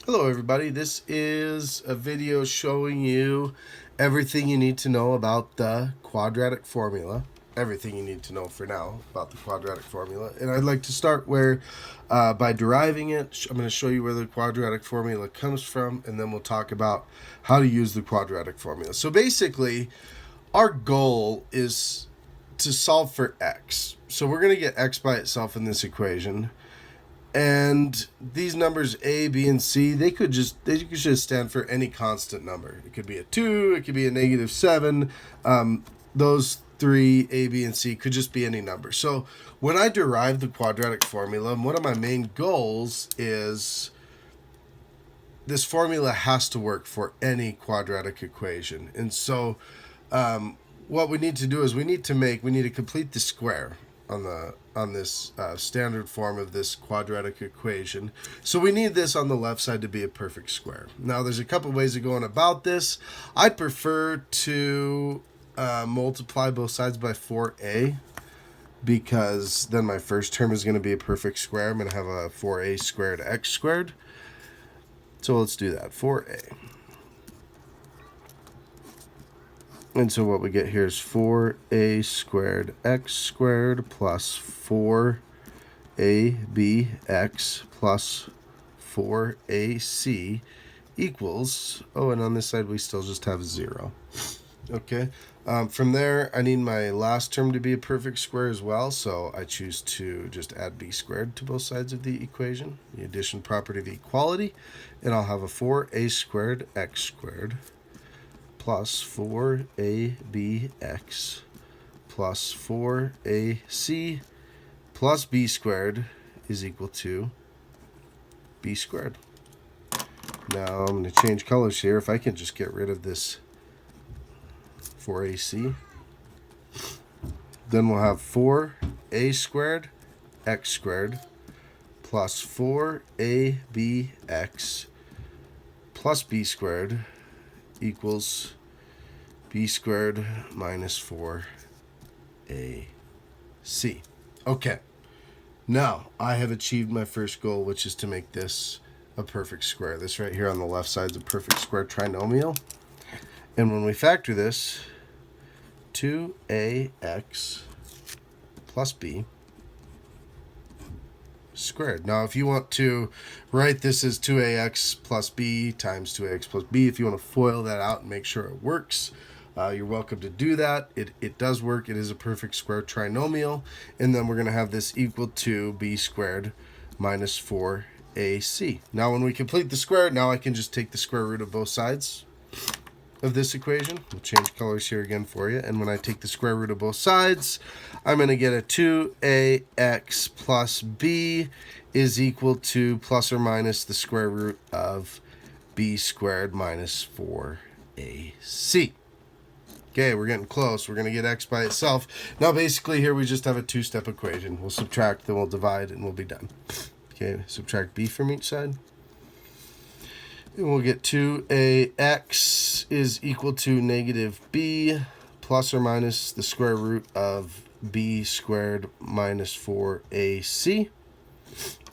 Hello everybody, this is a video showing you everything you need to know about the quadratic formula. Everything you need to know for now about the quadratic formula. And I'd like to start by deriving it. I'm going to show you where the quadratic formula comes from, and then we'll talk about how to use the quadratic formula. So basically, our goal is to solve for x. So we're going to get x by itself in this equation. And these numbers a, b, and c, they could just stand for any constant number. It could be a 2, it could be a -7. Those three, a, b, and c, could just be any number. So when I derive the quadratic formula, one of my main goals is this formula has to work for any quadratic equation. And so what we need to do is we need to complete the square on this standard form of this quadratic equation. So we need this on the left side to be a perfect square. Now there's a couple ways of going about this. I'd prefer to multiply both sides by 4a, because then my first term is going to be a perfect square. I'm going to have a 4a squared x squared. So let's do that, 4a. And so what we get here is 4a squared x squared plus 4abx plus 4ac equals, oh, and on this side we still just have 0. Okay, from there I need my last term to be a perfect square as well, so I choose to just add b squared to both sides of the equation, the addition property of equality, and I'll have a 4a squared x squared plus 4abx plus 4ac plus b squared is equal to b squared. Now I'm going to change colors here. If I can just get rid of this 4ac, then we'll have 4a squared x squared plus 4abx plus b squared equals b squared minus 4ac. Okay, now I have achieved my first goal, which is to make this a perfect square. This right here on the left side is a perfect square trinomial. And when we factor this, 2ax plus b squared. Now, if you want to write this as 2ax plus b times 2ax plus b, if you want to FOIL that out and make sure it works, you're welcome to do that. It does work. It is a perfect square trinomial. And then we're going to have this equal to b squared minus 4ac. Now, when we complete the square, now I can just take the square root of both sides of this equation. We'll change colors here again for you. And when I take the square root of both sides, I'm going to get a 2ax plus b is equal to plus or minus the square root of b squared minus 4ac. Okay, we're getting close. We're going to get x by itself. Now basically here we just have a two-step equation. We'll subtract, then we'll divide, and we'll be done. Okay, subtract b from each side. And we'll get 2ax is equal to negative b plus or minus the square root of b squared minus 4ac.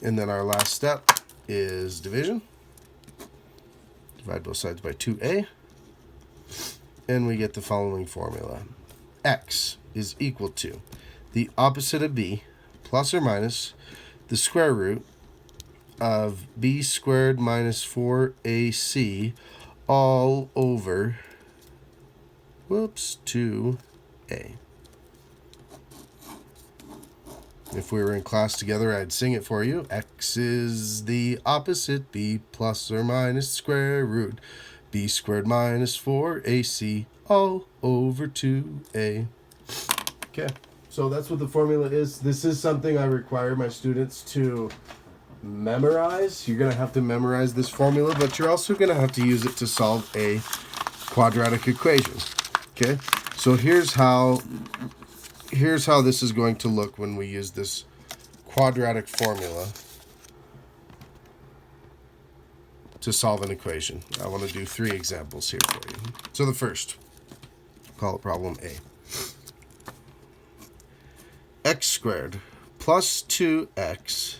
And then our last step is division. Divide both sides by 2a. And we get the following formula. X is equal to the opposite of b plus or minus the square root of b squared minus 4ac all over 2a. If we were in class together, I'd sing it for you. X is the opposite b plus or minus square root b squared minus 4ac all over 2a. Okay, so that's what the formula is. This is something I require my students to memorize. You're going to have to memorize this formula, but you're also going to have to use it to solve a quadratic equation. Okay, so here's how this is going to look when we use this quadratic formula to solve an equation. I want to do 3 examples here for you. So the first, call it problem A. X squared plus 2x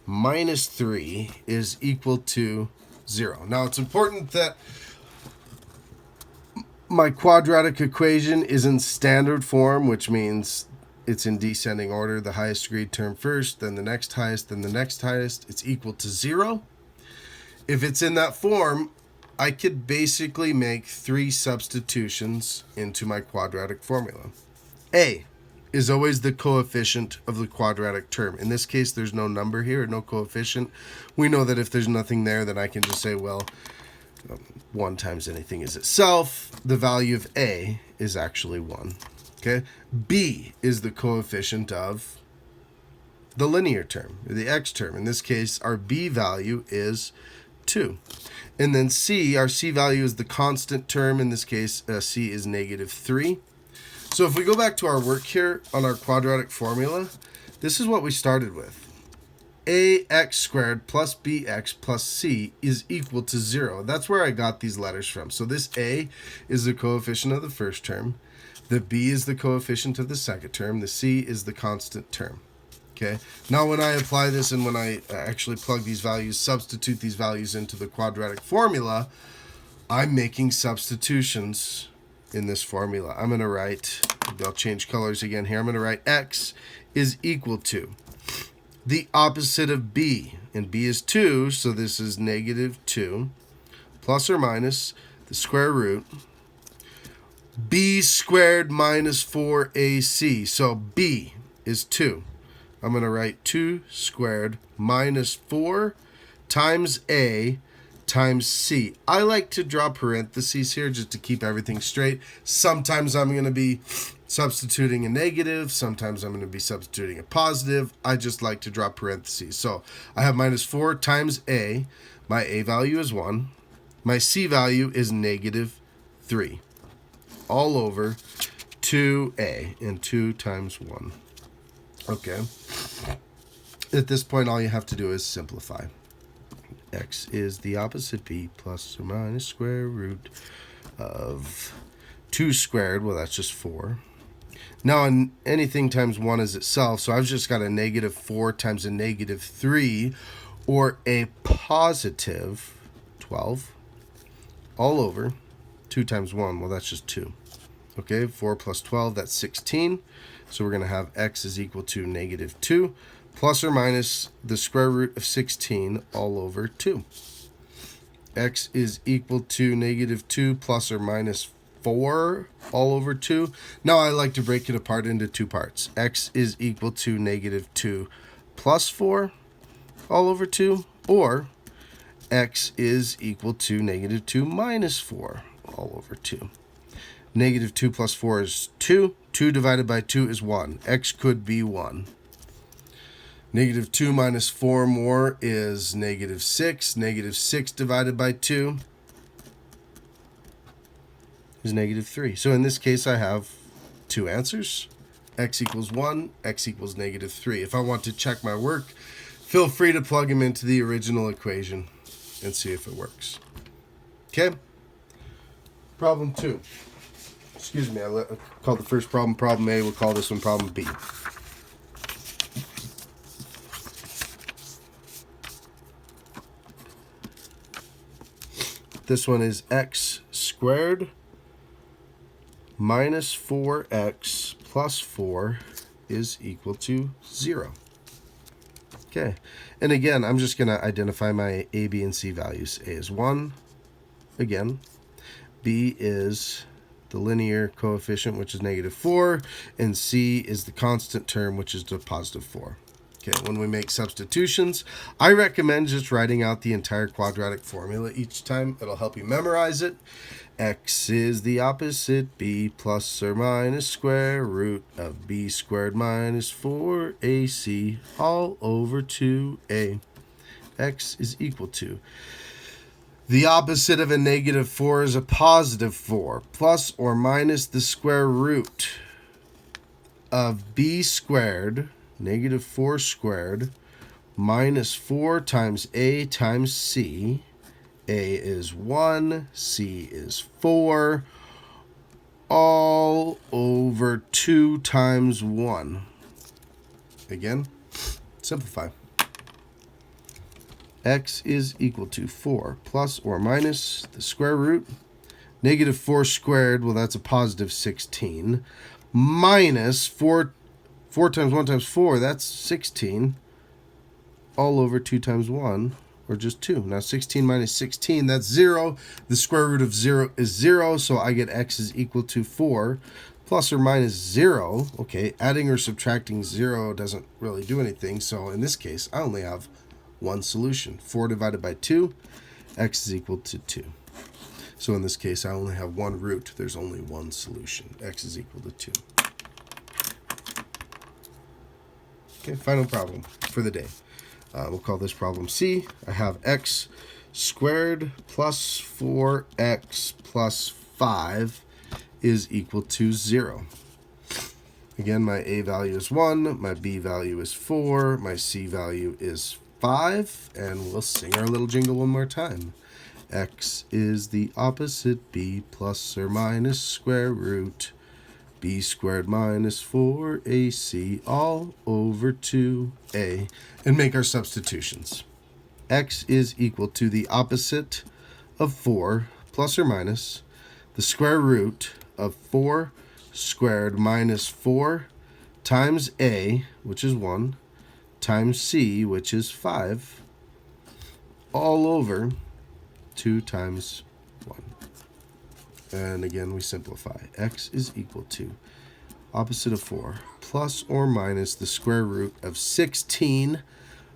minus 3 is equal to 0. Now, it's important that my quadratic equation is in standard form, which means it's in descending order. The highest degree term first, then the next highest, then the next highest. It's equal to 0. If it's in that form, I could basically make 3 substitutions into my quadratic formula. A is always the coefficient of the quadratic term. In this case, there's no number here, no coefficient. We know that if there's nothing there, then I can just say, well, 1 times anything is itself. The value of A is actually 1. Okay. B is the coefficient of the linear term, the x term. In this case, our B value is 2. And then C, our C value is the constant term. In this case, C is -3. So if we go back to our work here on our quadratic formula, this is what we started with. ax squared plus bx plus c is equal to 0. That's where I got these letters from. So this a is the coefficient of the first term. The b is the coefficient of the second term. The c is the constant term. Okay. Now when I apply this and when I actually plug these values, substitute these values into the quadratic formula, I'm making substitutions in this formula. I'm going to write, maybe I'll change colors again here. I'm going to write x is equal to the opposite of b, and b is 2, so this is -2, plus or minus the square root, b squared minus 4ac, so b is 2. I'm going to write 2 squared minus 4 times a times c. I like to draw parentheses here just to keep everything straight. Sometimes I'm going to be substituting a negative. Sometimes I'm going to be substituting a positive. I just like to draw parentheses. So I have -4 times a. My a value is 1. My c value is -3. All over 2a, and 2 times 1. Okay. At this point, all you have to do is simplify. X is the opposite b plus or minus square root of 2 squared. Well, that's just 4. Now, anything times 1 is itself, so I've just got a -4 times a -3, or a positive 12, all over 2 times 1. Well, that's just 2. Okay, 4 plus 12, that's 16. So we're going to have x is equal to -2 plus or minus the square root of 16 all over 2. X is equal to -2 plus or minus 4 all over 2. Now I like to break it apart into 2 parts. X is equal to -2 plus 4 all over 2, or x is equal to -2 minus 4 all over 2. -2 plus 4 is 2. 2 divided by 2 is 1. X could be 1. -2 minus 4 more is -6. -6 divided by 2 is -3. So in this case, I have 2 answers. X equals 1. X equals -3. If I want to check my work, feel free to plug them into the original equation and see if it works. Okay? Problem 2. Excuse me, I called the first problem problem A. We'll call this one problem B. This one is x squared minus 4x plus 4 is equal to 0. Okay, and again, I'm just going to identify my a, b, and c values. A is 1, again. B is the linear coefficient, which is -4, and c is the constant term, which is the +4. Okay, when we make substitutions, I recommend just writing out the entire quadratic formula each time. It'll help you memorize it. X is the opposite b plus or minus square root of b squared minus 4ac all over 2a. X is equal to the opposite of a -4 is a +4, plus or minus the square root of b squared, -4 squared, minus 4 times a times c. A is 1, c is 4, all over 2 times 1. Again, simplify. x is equal to 4 plus or minus the square root. Negative 4 squared, well, that's a positive 16. Minus 4 times 1 times 4, that's 16. All over 2 times 1, or just 2. Now 16 minus 16, that's 0. The square root of 0 is 0, so I get x is equal to 4 plus or minus 0. Okay, adding or subtracting 0 doesn't really do anything, so in this case, I only have one solution. 4 divided by 2, x is equal to 2. So in this case, I only have one root. There's only one solution. X is equal to 2. Okay, final problem for the day. We'll call this problem C. I have x squared plus 4x plus 5 is equal to 0. Again, my A value is 1, my B value is 4, my C value is 5, and we'll sing our little jingle one more time. X is the opposite B plus or minus square root b squared minus 4ac all over 2a, and make our substitutions. X is equal to the opposite of 4 plus or minus the square root of 4 squared minus 4 times a, which is 1, times c, which is 5, all over 2 times 1. And again, we simplify. X is equal to opposite of 4 plus or minus the square root of 16.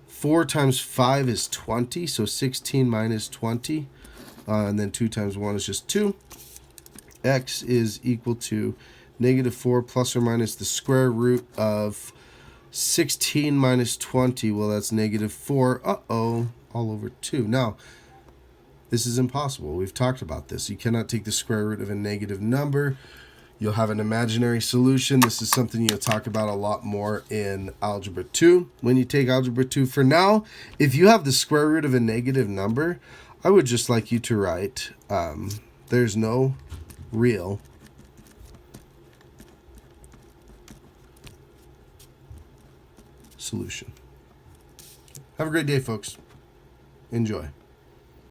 4 times 5 is 20, so 16 minus 20. And then 2 times 1 is just 2. X is equal to negative 4 plus or minus the square root of 16 minus 20. Well, that's negative 4. All over 2. Now, this is impossible. We've talked about this. You cannot take the square root of a negative number. You'll have an imaginary solution. This is something you'll talk about a lot more in Algebra 2 when you take Algebra 2. For now, if you have the square root of a negative number, I would just like you to write, there's no real solution. Have a great day, folks. Enjoy.